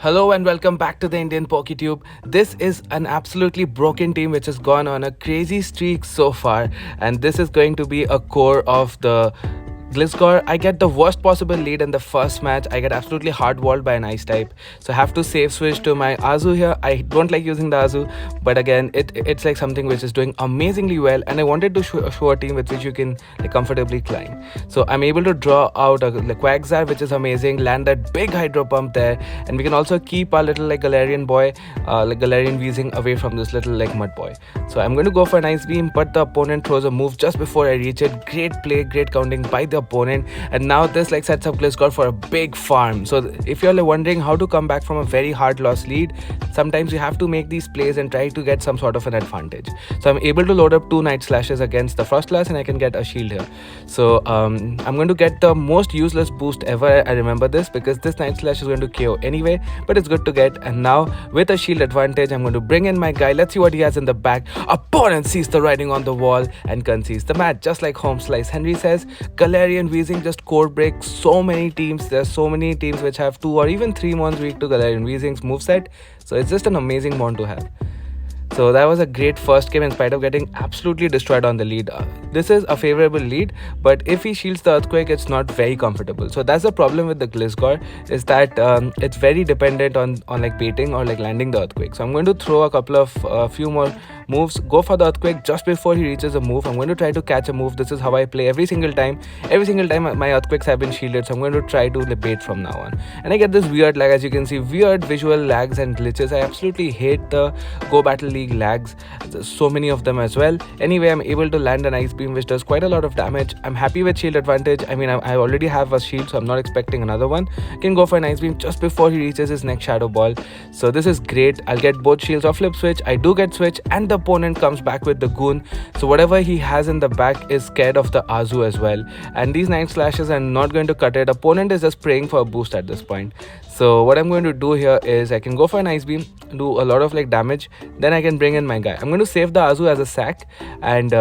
Hello and welcome back to the Indian PokeTube. This is an absolutely broken team which has gone on a crazy streak so far, and this is going to be a core of the Gliscor. I get the worst possible lead in the first match. I get absolutely hard-walled by an ice type, so I have to save switch to my Azu here. I don't like using the Azu, but again, it's like something which is doing amazingly well, and I wanted to show a team with which you can comfortably climb. So I'm able to draw out a Quagsire, which is amazing, land that big Hydro Pump there, and we can also keep our little Galarian boy, Galarian Weezing, away from this little mud boy. So I'm going to go for an Ice Beam, but the opponent throws a move just before I reach it. Great play, great counting by the opponent, and now this sets up Gliscor for a big farm. So if you're wondering how to come back from a very hard loss lead, sometimes you have to make these plays and try to get some sort of an advantage. So I'm able to load up 2 Night Slashes against the Froslass, and I can get a shield here. So I'm going to get the most useless boost ever. I remember this because this Night Slash is going to KO anyway, but it's good to get. And now with a shield advantage, I'm going to bring in my guy. Let's see what he has in the back. Opponent sees the writing on the wall and concedes the match. Just like Home Slice Henry says, Galarian Weezing just core breaks so many teams. There's so many teams which have 2 or even 3 mons weak to Galarian Weezing's moveset. So it's just an amazing mon to have. So that was a great first game in spite of getting absolutely destroyed on the lead. This is a favorable lead, but if he shields the Earthquake, it's not very comfortable. So that's the problem with the Gliscor, is that it's very dependent on baiting or landing the Earthquake. So I'm going to throw a couple of few more moves, go for the Earthquake just before he reaches a move. I'm going to try to catch a move. This is how I play every single time. Every single time my Earthquakes have been shielded, so I'm going to try to bait from now on. And I get this weird lag, as you can see, weird visual lags and glitches. I absolutely hate the Go Battle League lags. There's so many of them as well. Anyway, I'm able to land an Ice Beam which does quite a lot of damage. I'm happy with shield advantage. I mean, I already have a shield, so I'm not expecting another one. I can go for an Ice Beam just before he reaches his next Shadow Ball. So this is great. I'll get both shields or flip switch. I do get switch, and the opponent comes back with the Goon. So whatever he has in the back is scared of the Azu as well, and these Night Slashes are not going to cut it. Opponent is just praying for a boost at this point. So what I'm going to do here is I can go for an Ice Beam, do a lot of damage, then I can bring in my guy. I'm going to save the Azu as a sack, and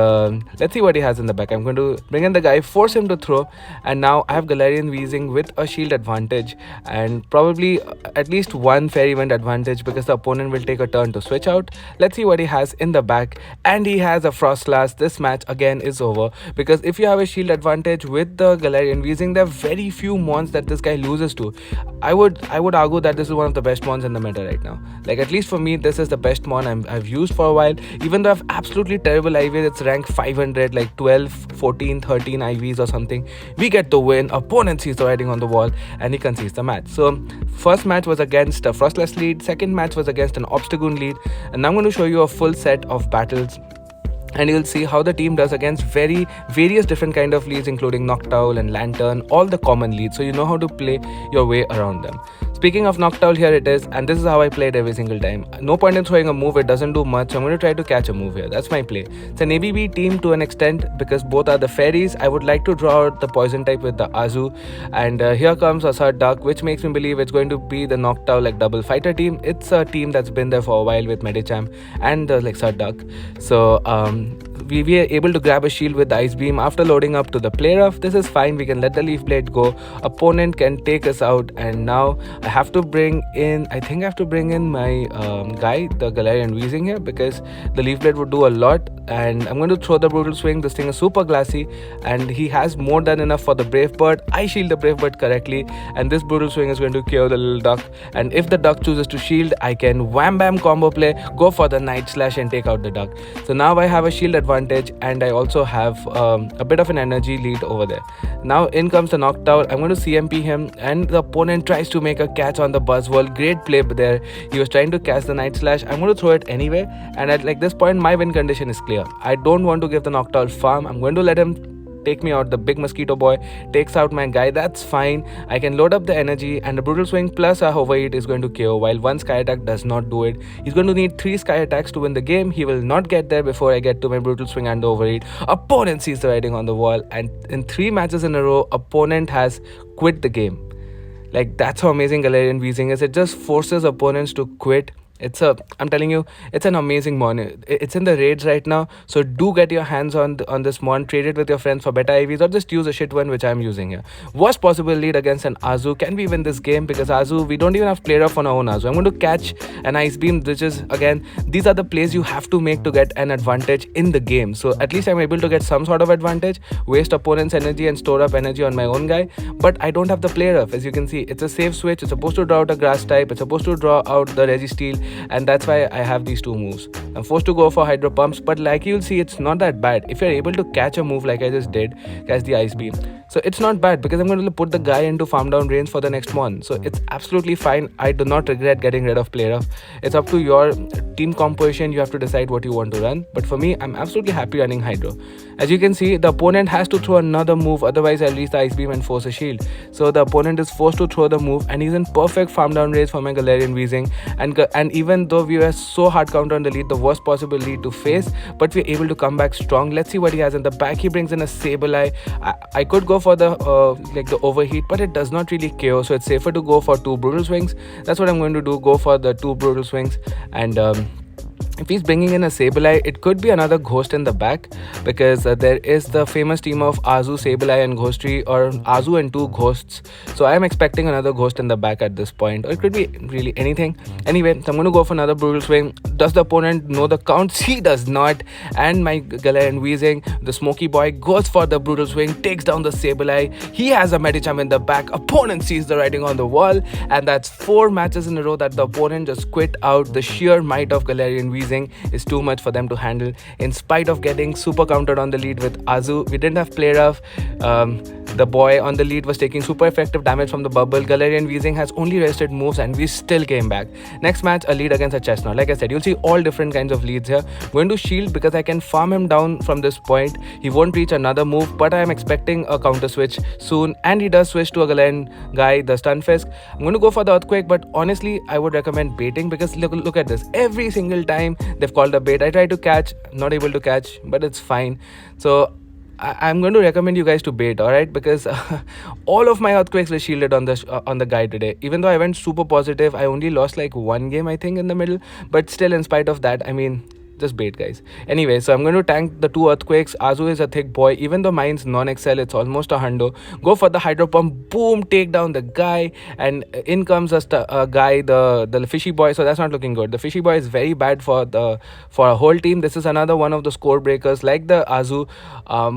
let's see what he has in the back. I'm going to bring in the guy, force him to throw, and now I have Galarian Weezing with a shield advantage and probably at least one Fairy Wind advantage because the opponent will take a turn to switch out. Let's see what he has in the back, and he has a Froslass. This match again is over because if you have a shield advantage with the Galarian Weezing, there are very few mons that this guy loses to. I would argue that this is one of the best mons in the meta right now. At least for me, this is the best mon I've used for a while. Even though I have absolutely terrible IVs, it's rank 500, 12, 14, 13 IVs or something. We get the win. Opponent sees the writing on the wall and he concedes the match. So first match was against a Froslass lead. Second match was against an Obstagoon lead. And now I'm going to show you a full set of battles, and you'll see how the team does against various different kind of leads, including Noctowl and Lanturn, all the common leads, so you know how to play your way around them. Speaking of Noctowl, here it is, and this is how I play it every single time. No point in throwing a move, it doesn't do much, so I'm going to try to catch a move here. That's my play. It's an ABB team to an extent because both are the fairies. I would like to draw out the poison type with the Azu, and here comes a Sir Duck, which makes me believe it's going to be the Noctowl double fighter team. It's a team that's been there for a while with Medicham and Sir Duck. So we are able to grab a shield with the Ice Beam after loading up to the play rough. This is fine. We can let the Leaf Blade go. Opponent can take us out, and now I have to bring in, I think I have to bring in my guy, the Galarian Weezing here, because the Leaf Blade would do a lot. And I'm going to throw the Brutal Swing. This thing is super glassy, and he has more than enough for the Brave Bird. I shield the Brave Bird correctly, and this Brutal Swing is going to kill the little duck. And if the duck chooses to shield, I can wham bam combo play, go for the Night Slash and take out the duck. So now I have a shield advantage, and I also have a bit of an energy lead over there. Now in comes the Noctowl. I'm going to CMP him, and the opponent tries to make a catch on the Buzzwole. Great play there. He was trying to catch the Night Slash. I'm going to throw it anyway, and at this point my win condition is clear. I don't want to give the Noctowl farm. I'm going to let him take me out. The big mosquito boy takes out my guy. That's fine. I can load up the energy, and the Brutal Swing plus a Overheat is going to KO, while one Sky Attack does not do it. He's going to need 3 Sky Attacks to win the game. He will not get there before I get to my Brutal Swing and the Overheat. Opponent sees the writing on the wall, and in 3 matches in a row, opponent has quit the game. That's how amazing Galarian Weezing is. It just forces opponents to quit I'm telling you, it's an amazing mon. It's in the raids right now, so do get your hands on this mon. Trade it with your friends for better IVs, or just use a shit one which I'm using here. Worst possible lead against an Azu. Can we win this game? Because Azu, we don't even have player off on our own Azu. I'm going to catch an Ice Beam, which is again, these are the plays you have to make to get an advantage in the game. So at least I'm able to get some sort of advantage, waste opponent's energy and store up energy on my own guy. But I don't have the player off. As you can see, it's a safe switch. It's supposed to draw out a grass type. It's supposed to draw out the Registeel, and that's why I have these two moves. I'm forced to go for Hydro Pumps, but like you'll see, it's not that bad. If you're able to catch a move like I just did, catch the Ice Beam, so it's not bad because I'm going to put the guy into farm down range for the next one. So it's absolutely fine. I do not regret getting rid of player off. It's up to your team composition. You have to decide what you want to run. But for me, I'm absolutely happy running Hydro. As you can see, the opponent has to throw another move, otherwise I'll reach the Ice Beam and force a shield. So the opponent is forced to throw the move, and he's in perfect farm down range for my Galarian Weezing. And even though we were so hard counter on the lead, the worst possible lead to face, but we're able to come back strong. Let's see what he has in the back. He brings in a Sableye. I could go for the like the overheat, but it does not really KO, so it's safer to go for 2 brutal swings. That's what I'm going to do, go for the 2 brutal swings. And if he's bringing in a Sableye, it could be another Ghost in the back, because there is the famous team of Azu, Sableye and Ghostry, or Azu and 2 Ghosts. So I'm expecting another Ghost in the back at this point, or it could be really anything. Anyway, so I'm going to go for another brutal swing. Does the opponent know the counts? He does not. And my Galarian Weezing, the smoky boy, goes for the brutal swing, takes down the Sableye. He has a Medicham in the back. Opponent sees the writing on the wall, and that's 4 matches in a row that the opponent just quit out. The sheer might of Galarian Weezing is too much for them to handle. In spite of getting super countered on the lead with Azu, we didn't have player off. The boy on the lead was taking super effective damage from the bubble. Galarian Weezing has only rested moves, and we still came back. Next match, a lead against a Chestnut. Like I said, you'll see all different kinds of leads here. I'm going to shield because I can farm him down from this point. He won't reach another move, but I am expecting a counter switch soon, and he does switch to a Galarian guy, the Stunfisk. I'm going to go for the Earthquake, but honestly, I would recommend baiting, because look at this. Every single time they've called a bait, I try to catch, not able to catch, but it's fine. So I'm going to recommend you guys to bait, alright, because all of my Earthquakes were shielded on the guy today. Even though I went super positive, I only lost like 1 game I think in the middle, but still, in spite of that, I mean, just bait, guys. Anyway, so I'm going to tank the 2 Earthquakes. Azu is a thick boy. Even though mine's non-excel, it's almost a hundo. Go for the Hydro Pump. Boom, take down the guy, and in comes a guy, the fishy boy. So that's not looking good. The fishy boy is very bad for a whole team. This is another one of the score breakers like the Azu.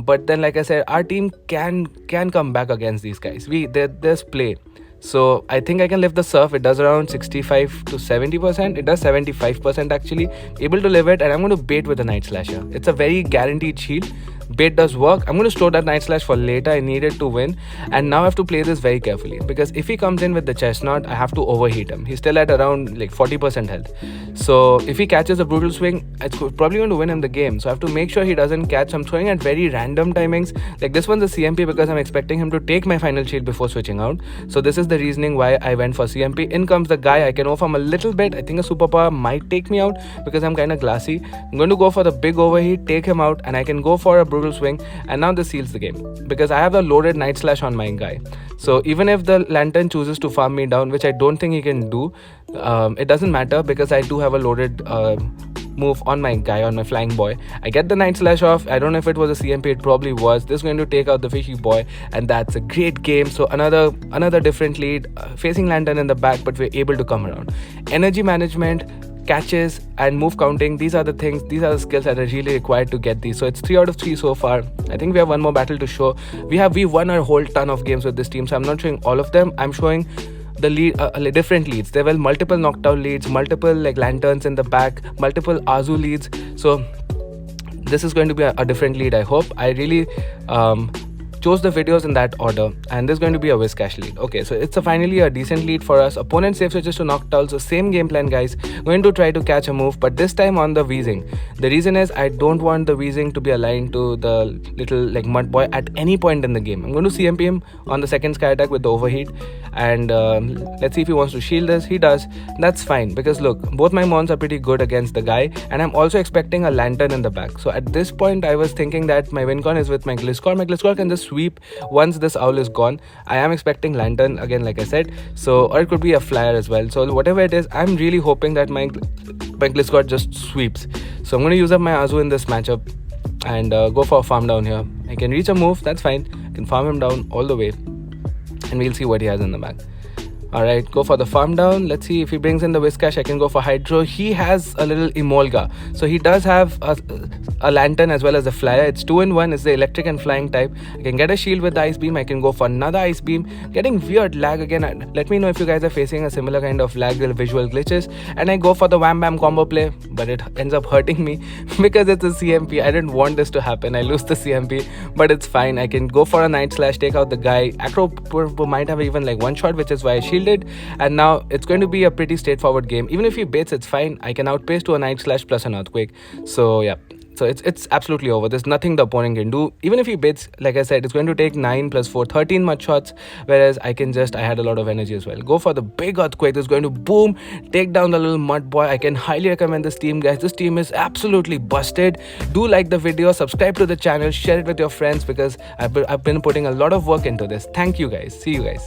But then, like I said, our team can come back against these guys. There's play. So I think I can live the surf. It does around 65 to 70%. It does 75% actually. Able to live it, and I'm going to bait with a Night Slasher. It's a very guaranteed shield. Bait does work. I'm going to store that Night Slash for later. I need it to win, and now I have to play this very carefully, because if he comes in with the Chestnut, I have to overheat him. He's still at around like 40% health. So if he catches a brutal swing, it's probably going to win him the game. So I have to make sure he doesn't catch. I'm throwing at very random timings. Like this one's a CMP because I'm expecting him to take my final shield before switching out. So this is the reasoning why I went for CMP. In comes the guy. I can off him a little bit. I think a superpower might take me out because I'm kind of glassy. I'm going to go for the big overheat, take him out, and I can go for a brutal swing, and now this seals the game because I have a loaded Night Slash on my guy. So even if the Lanturn chooses to farm me down, which I don't think he can do, it doesn't matter because I do have a loaded move on my guy, on my flying boy. I get the Night Slash off. I don't know if it was a CMP, it probably was. This is going to take out the fishy boy, and that's a great game. So another different lead, facing Lanturn in the back, but we're able to come around. Energy management, catches, and move counting, these are the things, these are the skills that are really required to get these. So it's 3 out of 3 so far. I think we have one more battle to show. We won a whole ton of games with this team, so I'm not showing all of them. I'm showing the lead, different leads. There were multiple Noctowl leads, multiple like Lanturns in the back, multiple Azu leads. So this is going to be a different lead. I hope. I really chose the videos in that order, and this is going to be a Whiscash lead. Okay, so it's finally a decent lead for us. Opponent safe switches to Noctowl, so same game plan, guys. Going to try to catch a move, but this time on the Weezing. The reason is I don't want the Weezing to be aligned to the little like mud boy at any point in the game. I'm going to CMP him on the second sky attack with the overheat, and let's see if he wants to shield this. He does. That's fine, because look, both my mons are pretty good against the guy, and I'm also expecting a Lanturn in the back. So at this point I was thinking that my win con is with my Gliscor. My Gliscor can just sweep once this owl is gone. I am expecting Lanturn again, like I said, so, or it could be a flyer as well. So whatever it is, I'm really hoping that my Gliscor just sweeps. So I'm going to use up my Azu in this matchup and go for a farm down here. I can reach a move, that's fine. I can farm him down all the way, and we'll see what he has in the bag. Alright, go for the farm down. Let's see if he brings in the Whiscash. I can go for Hydro. He has a little Emolga, so he does have a Lanturn as well as a Flyer. It's 2 in 1. It's the electric and flying type. I can get a shield with the Ice Beam. I can go for another Ice Beam. Getting weird lag again. Let me know if you guys are facing a similar kind of lag visual glitches. And I go for the Wham Bam combo play, but it ends up hurting me because it's a CMP. I didn't want this to happen. I lose the CMP, but it's fine. I can go for a Night Slash, take out the guy. Acro might have even like one shot, which is why I shielded. And now it's going to be a pretty straightforward game. Even if he baits, it's fine. I can outpace to a Night Slash plus an Earthquake. So yeah, so it's absolutely over. There's nothing the opponent can do. Even if he baits, like I said, it's going to take 9 plus 4, 13 much shots, whereas I had a lot of energy as well. Go for the big Earthquake. It's going to boom, take down the little mud boy. I can highly recommend this team, guys. This team is absolutely busted. Do like the video, subscribe to the channel, share it with your friends, because I've been putting a lot of work into this. Thank you guys. See you guys.